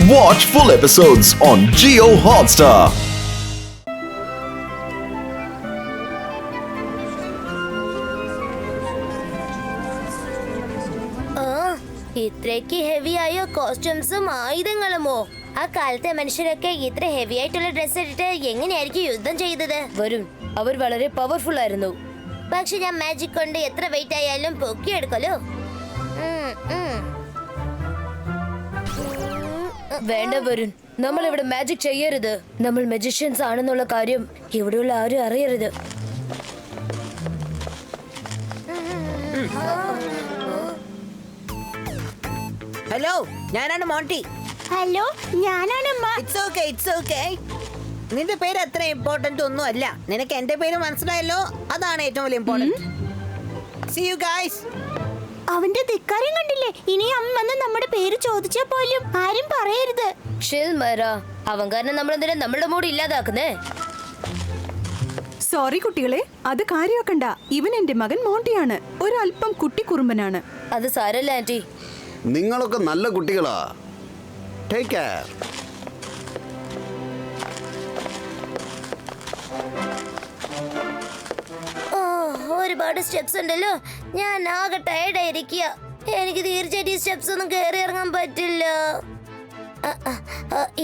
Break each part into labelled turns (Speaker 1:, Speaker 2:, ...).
Speaker 1: Watch full episodes on Jio Hotstar.
Speaker 2: ഇത്രയ്ക്ക് heavy ആയ കോസ്റ്റ്യൂംസും ആയുധങ്ങളുമോ? ആ കാലത്തെ മനുഷ്യരൊക്കെ ഇത്ര ഹെവി ആയിട്ടുള്ള ഡ്രസ് ഇട്ടിട്ട് എങ്ങനെയായിരിക്കും യുദ്ധം ചെയ്തത്?
Speaker 3: വരും, അവർ വളരെ പവർഫുൾ ആയിരുന്നു.
Speaker 2: പക്ഷെ ഞാൻ മാജിക് കൊണ്ട് എത്ര വെയിറ്റ് ആയാലും പൊക്കിയെടുക്കലോ.
Speaker 3: വേണ്ട വരുൺ, നമ്മൾ ഇവിടെ മാജിക് ചെയ്യരുത്. നമ്മൾ മജീഷ്യൻസ് ആണെന്നുള്ള കാര്യം ഇവിടെയുള്ള ആരും അറിയരുത്.
Speaker 4: ഹലോ, ഞാനാണ് മോണ്ടി.
Speaker 2: ഹലോ, ഞാനാണ്
Speaker 4: ഇറ്റ്സ് ഓക്കേ, ഇറ്റ്സ് ഓക്കേ. നിന്റെ പേര് അത്ര ഇമ്പോർട്ടന്റ് ഒന്നും അല്ല. നിനക്ക് എന്റെ പേര് മനസ്സിലായല്ലോ, അതാണ് ഏറ്റവും വലിയ ഇമ്പോർട്ടന്റ്. See you guys.
Speaker 2: അവന്റെ ധിക്കാരം കണ്ടില്ലേ? ഇനി അമ്മ നമ്മുടെ പേര് ചോദിച്ചാ പോലും ആരും പറയരുത്.
Speaker 3: അവൻ കാരണം നമ്മൾ എന്തിനാ നമ്മളുടെ മൂഡ് ഇല്ലാതാക്കുന്നേ?
Speaker 5: സോറി കുട്ടികളെ, അത് കാര്യമാക്കണ്ട. ഇവൻ എന്റെ മകൻ മോണ്ടിയാണ്. ഒരല്പം കുട്ടിക്കുറുമ്പനാണ്.
Speaker 3: അത് സാരല്ല ആന്റി.
Speaker 6: നിങ്ങളൊക്കെ നല്ല കുട്ടികളാ. Take care.
Speaker 2: ഒരുപാട് സ്റ്റെപ്സ് ഉണ്ടല്ലോ. ഞാൻ ആകെ ടയർഡ് ആയിരിക്കുക. എനിക്ക് തീർച്ചയായിട്ടും സ്റ്റെപ്സ് ഒന്നും കയറി ഇറങ്ങാൻ പറ്റില്ല.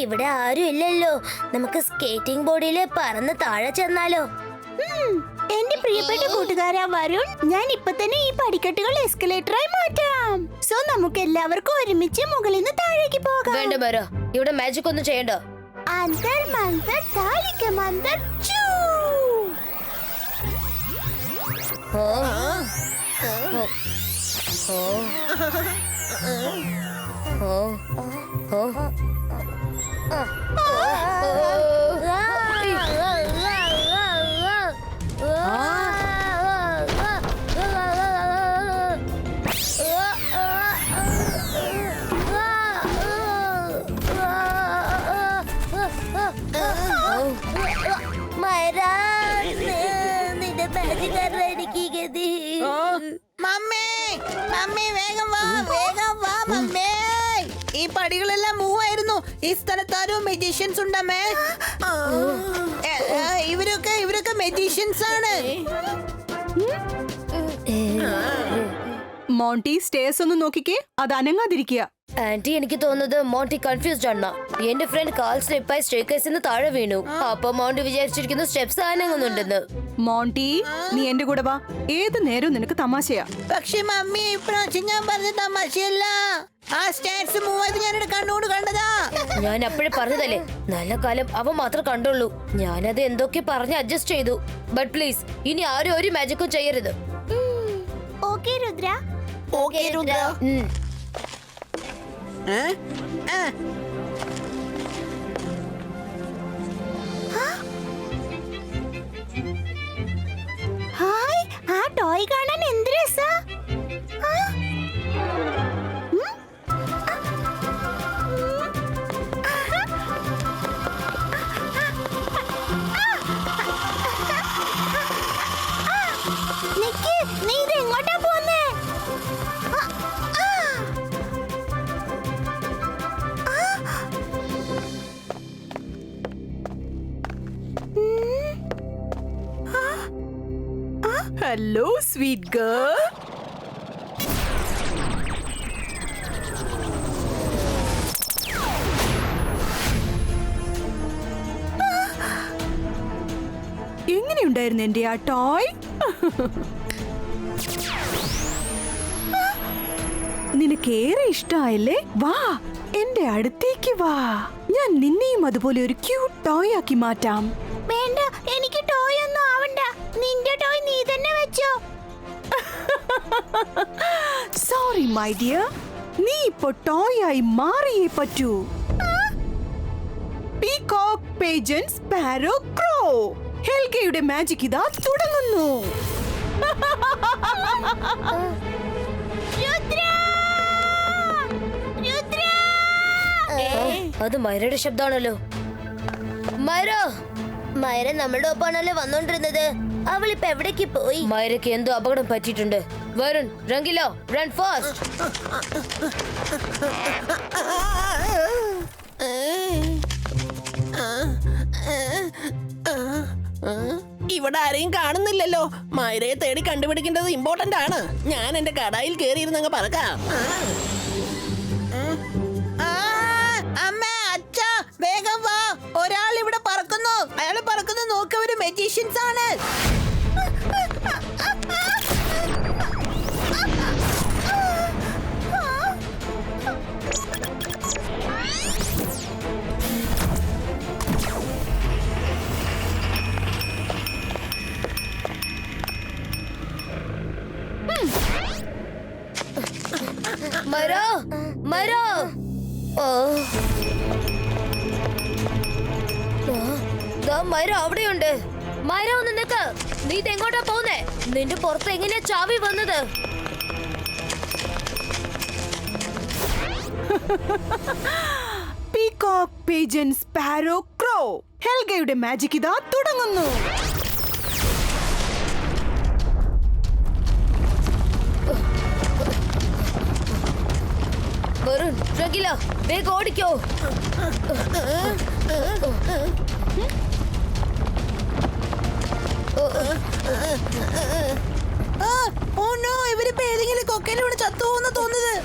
Speaker 2: ഇവിടെ ആരും ഇല്ലല്ലോ. നമുക്ക് സ്കേറ്റിംഗ് ബോർഡിൽ പറന്ന് താഴെ ചെന്നാലോ? എന്റെ പ്രിയപ്പെട്ട കൂട്ടുകാരാ വരുൺ, ഞാൻ ഇപ്പൊ തന്നെ ഈ പടിക്കെട്ടുകൾ എസ്കലേറ്ററായി മാറ്റാം. സോ നമുക്ക് എല്ലാവർക്കും ഒരുമിച്ച് മുകളിൽ നിന്ന് താഴേക്ക് പോകാം.
Speaker 3: വേണ്ട മര, ഇവിടെ മാജിക് ഒന്നും ചെയ്യണ്ട.
Speaker 2: അന്തർ മന്തർ താലിക മന്തർ ചൂ.
Speaker 4: ഈ പടികളെല്ലാം മൂവ് ആയിരുന്നു. ഈ സ്ഥലത്താരും മെജീഷ്യൻസ് ഉണ്ടമ്മേ. ഇവരൊക്കെ മെജീഷ്യൻസ് ആണ്.
Speaker 5: മോണ്ടി, സ്റ്റേഴ്സ് ഒന്ന് നോക്കിക്കേ, അത് അനങ്ങാതിരിക്കുക.
Speaker 3: ആന്റി, എനിക്ക് തോന്നുന്നത് മോണ്ടി കൺഫ്യൂസ്ഡ് ആണ്. എന്റെ ഫ്രണ്ട് കാൽ സ്ലിപ്പായി സ്റ്റേക്കേഴ്സിന് താഴെ വീണു. അപ്പൊ മോണ്ടി വിചാരിച്ചിരിക്കുന്നു സ്റ്റെപ്സ് അനങ്ങുന്നുണ്ടെന്ന്.
Speaker 5: മോണ്ടി, നീ എന്റെ കൂടെ വാ. ഏത് നേരവും നിനക്ക് തമാശയാ.
Speaker 4: പക്ഷെ മമ്മി, ഇപ്രാവശ്യം ഞാൻ പറഞ്ഞ തമാശയല്ല. ആ സ്റ്റേഴ്സ് മൂവ് ചെയ്ത് ഞാൻ കണ്ണോട് കണ്ടതാ.
Speaker 3: ഞാൻ അപ്പോഴേ പറഞ്ഞതല്ലേ, നല്ല കാലം അവൻ മാത്രം കണ്ടുള്ളൂ. ഞാനത് എന്തൊക്കെ പറഞ്ഞ് അഡ്ജസ്റ്റ് ചെയ്തു. ബട്ട് പ്ലീസ്, ഇനി ആരും ഒരു മാജിക്കും ചെയ്യരുത്.
Speaker 2: Okay Rudra.
Speaker 4: Okay Rudra.
Speaker 2: Hi, ആ ടോയ് കാണാൻ എന്ത് രസാ. നീ ഇത് എങ്ങോട്ടാ പോന്നേ?
Speaker 5: Hello sweet girl. എങ്ങനെയുണ്ടായിരുന്നു എന്റെ ആ ടോയ്? നിനക്കേറെ ഇഷ്ടമായല്ലേ? വാ, എന്റെ അടുത്തേക്ക് വാ. ഞാൻ നിന്നെയും അതുപോലെ ഒരു ക്യൂട്ട് ടോയ് ആക്കി മാറ്റാം.
Speaker 2: വേണ്ട, എനിക്ക് ടോയ് ഒന്നും ആവണ്ട. നിന്റെ ടോയ് നീ തന്നെ വെച്ചോ.
Speaker 5: സോറി മൈ ഡിയർ, നീ ഇപ്പൊ ടോയ് ആയി മാറിയേ പറ്റൂ. Peacock, പേജൻ, sparrow, crow. ഹെൽഗയുടെ മാജിക് ഇതാ തുടങ്ങുന്നു.
Speaker 3: അത് മൈരയുടെ ശബ്ദമാണല്ലോ. മൈര,
Speaker 2: മൈര നമ്മളുടെ ഒപ്പാണല്ലോ വന്നോണ്ടിരുന്നത്. അവളിപ്പോ എവിടേക്ക് പോയി?
Speaker 3: മൈരയ്ക്ക് എന്തോ അപകടം പറ്റിയിട്ടുണ്ട്. Varun, Rangilo, run fast.
Speaker 7: ഇവിടെ ആരെയും കാണുന്നില്ലല്ലോ. മൈരയെ തേടി കണ്ടുപിടിക്കേണ്ടത് ഇമ്പോർട്ടന്റ് ആണ്. ഞാൻ എന്റെ കടയിൽ കയറിയിരുന്നങ്ങ് പറക്കാം.
Speaker 4: അമ്മ, അച്ഛ, വേഗം വാ. ഒരാൾ ഇവിടെ പറക്കുന്നു. അയാൾ പറക്കുന്നു. നോക്ക്, ഒരു മെജീഷ്യൻസ് ആണ്.
Speaker 3: മരോ മരോ മരം അവിടെയുണ്ട്. മരം ഒന്ന് നിക്ക്. നീ ഇതെങ്ങോട്ടാ പോന്നേ? നിന്റെ പുറത്ത് എങ്ങനെയാ ചാവി വന്നത്?
Speaker 5: Peacock, pigeon, sparrow, crow. ഹെൽഗയുടെ മാജിക് ഇതാ തുടങ്ങുന്നു.
Speaker 3: വരുൺ, രംഗില, വേഗം ഓടിക്കോ.
Speaker 4: ഇവരിപ്പോ ഏതെങ്കിലും കൊക്കയിലൂടെ ചത്തുപോകുന്ന തോന്നുന്നത്.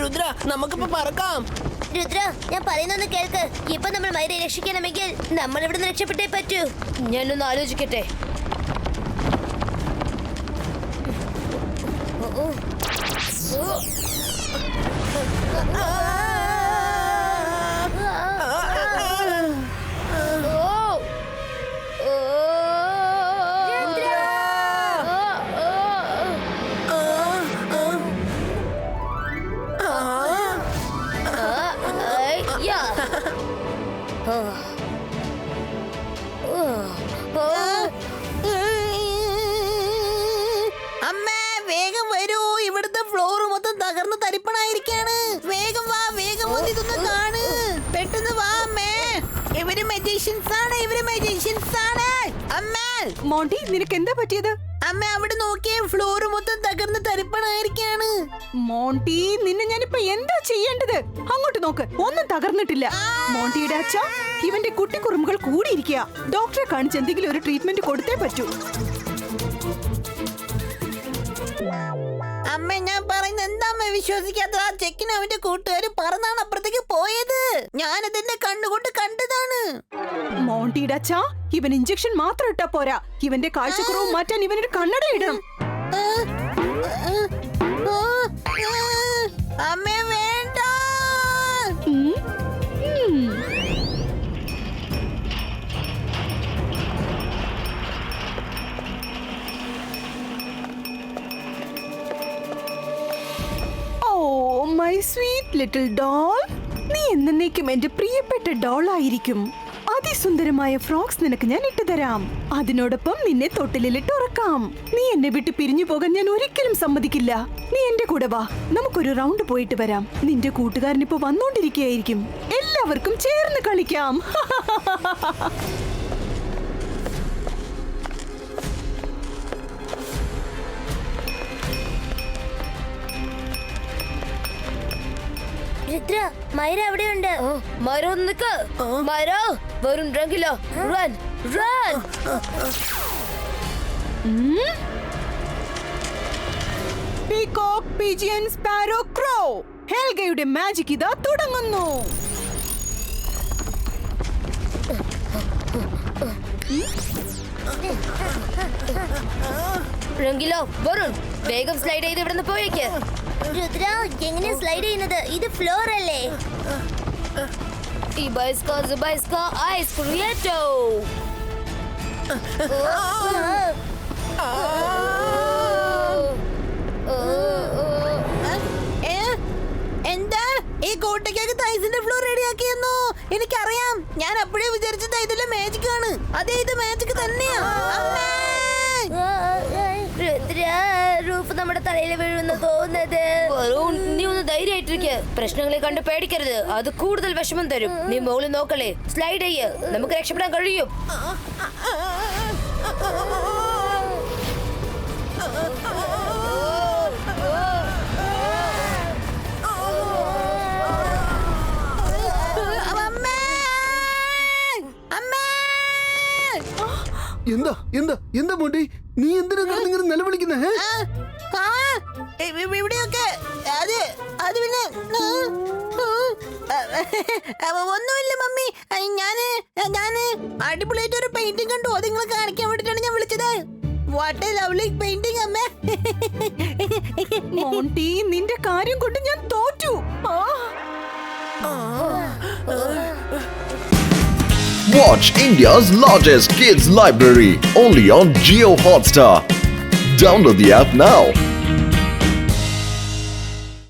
Speaker 7: രുദ്ര, നമുക്കിപ്പോ പറക്കാം.
Speaker 2: രുദ്ര, ഞാൻ പറയുന്നൊന്ന് കേൾക്ക്. ഇപ്പൊ നമ്മൾ മൈരയെ രക്ഷിക്കണമെങ്കിൽ നമ്മൾ ഇവിടുന്ന് രക്ഷപ്പെട്ടേ പറ്റൂ.
Speaker 3: ഞാനൊന്ന് ആലോചിക്കട്ടെ.
Speaker 4: അമ്മ, വേഗം വരൂ. ഇവിടുത്തെ ഫ്ലോർ മൊത്തം തകർന്ന് തരിപ്പണായിരിക്കാണ്. വേഗം വാ, വേഗം വന്ന് ഇതൊന്ന് കാണ്. പെട്ടെന്ന് വാ അമ്മേ. ഇവര് മെജീഷ്യൻസ് ആണ്. അമ്മ,
Speaker 5: മോണ്ടി, നിനക്ക് എന്താ പറ്റിയത്?
Speaker 4: അമ്മ, അവിടെ നോക്കിയേ. ഫ്ലോർ മൊത്തം തകർന്ന് തരിപ്പണായിരിക്കാണ്.
Speaker 5: മോണ്ടി, നിന്നെ ഞാനിപ്പോ എന്താ ചെയ്യേണ്ടത്? അങ്ങോട്ട് നോക്ക്, ഒന്നും തകർന്നിട്ടില്ല. മോണ്ടിയുടെ അച്ഛ, ഇവന്റെ കുട്ടിക്കുറുമ്പുകൾ കൂടിയിരിക്കുക. ഡോക്ടറെ കാണിച്ച് എന്തെങ്കിലും ഒരു ട്രീറ്റ്മെന്റ് കൊടുത്തേ പറ്റൂ.
Speaker 4: അമ്മ, ഞാൻ പറയുന്നത് എന്താ അമ്മ വിശ്വസിക്കാത്ത? ആ ചെക്കിന് അവന്റെ കൂട്ടുകാര് പറന്നാണ് അപ്പുറത്തേക്ക് പോയത്. ഞാനതെന്റെ കണ്ണുകൊണ്ട് കണ്ടതാണ്.
Speaker 5: മോണ്ടിയുടെ അച്ഛ, ഇവൻ ഇഞ്ചക്ഷൻ മാത്രം ഇട്ടാ പോരാ. ഇവന്റെ കാഴ്ചക്കുറവ് മാറ്റാൻ ഇവനൊരു കണ്ണട ഇടണം.
Speaker 4: അമ്മ, വേണ്ട.
Speaker 5: ഉം. ഉം. Oh my sweet little doll, നീ എന്നേക്കും എന്റെ പ്രിയപ്പെട്ട ഡോൾ ആയിരിക്കും. അതിസുന്ദരമായ ഫ്രോക്സ് നിനക്ക് ഞാൻ ഇട്ടുതരാം. അതിനോടൊപ്പം നിന്നെ തൊട്ടിലിട്ട് ഉറക്കാം. നീ എന്നെ വിട്ട് പിരിഞ്ഞു പോകാൻ ഞാൻ ഒരിക്കലും സമ്മതിക്കില്ല. നീ എന്റെ കൂടെ വാ, നമുക്കൊരു റൗണ്ട് പോയിട്ട് വരാം. നിന്റെ കൂട്ടുകാരൻ ഇപ്പൊ വന്നോണ്ടിരിക്കുകയായിരിക്കും. എല്ലാവർക്കും ചേർന്ന് കളിക്കാം.
Speaker 2: രുദ്ര, മൈര അവിടെയുണ്ട്.
Speaker 3: മരോ നിക്ക്. Maro, Varun, Rangila, run run.
Speaker 5: Peacock, pigeon, sparrow, crow. ഹെൽഗയുടെ മാജിക് ഇതാ തുടങ്ങുന്നു.
Speaker 3: രംഗില, വരുൺ, വേഗം സ്ലൈഡ് ചെയ്ത് ഇവിടുന്ന് പോയേക്ക്.
Speaker 2: രുദ്ര, എങ്ങനെ സ്ലൈഡ് ചെയ്യുന്നത്? ഇത് ഫ്ലോർ അല്ലേ?
Speaker 3: Ibaiska Ice Prieto.
Speaker 4: എന്താ ഈ കോട്ടയ്ക്കകത്ത് ഐസിന്റെ ഫ്ലോർ റെഡിയാക്കിയെന്നോ? എനിക്കറിയാം. ഞാൻ അപ്പോഴേ വിചാരിച്ചത് ഇതിലെ മാജിക് ആണ്. അതെ, ഇത് മാജിക് തന്നെയാ.
Speaker 2: രുദ്ര, റൂഫ് നമ്മുടെ തലയിൽ വീഴുന്ന തോന്നുന്നത്.
Speaker 3: വരുൺ, നീ ഒന്ന് ധൈര്യമായിട്ടിരിക്കുക. പ്രശ്നങ്ങളെ കണ്ട് പേടിക്കരുത്. അത് കൂടുതൽ വിഷമം തരും. നീ മുകളിൽ നോക്കളേ. സ്ലൈഡ് ചെയ്യ്. നമുക്ക് രക്ഷപ്പെടാൻ കഴിയും.
Speaker 6: എന്താ എന്താ എന്താ മോട്ടി, നീ എന്തിനാ കിടന്നിങ്ങനെ നിലവിളിക്കുന്നേ?
Speaker 4: ഇവിടെയൊക്കെ അത് പിന്നെ ഒന്നുമില്ല മമ്മി. ഞാന് അടിപൊളിയായിട്ട് ഒരു പെയിന്റിംഗ് കണ്ടു. അത് നിങ്ങളെ കാണിക്കാൻ വേണ്ടിട്ടാണ് ഞാൻ വിളിച്ചത്. വാട്ട് എ ലവ്ലി പെയിന്റിംഗ് അമ്മേ.
Speaker 5: മോണ്ടി, നിന്റെ കാര്യം കൊണ്ട് ഞാൻ തോറ്റു.
Speaker 1: Watch India's largest kids library only on Jio Hotstar. Download the app now.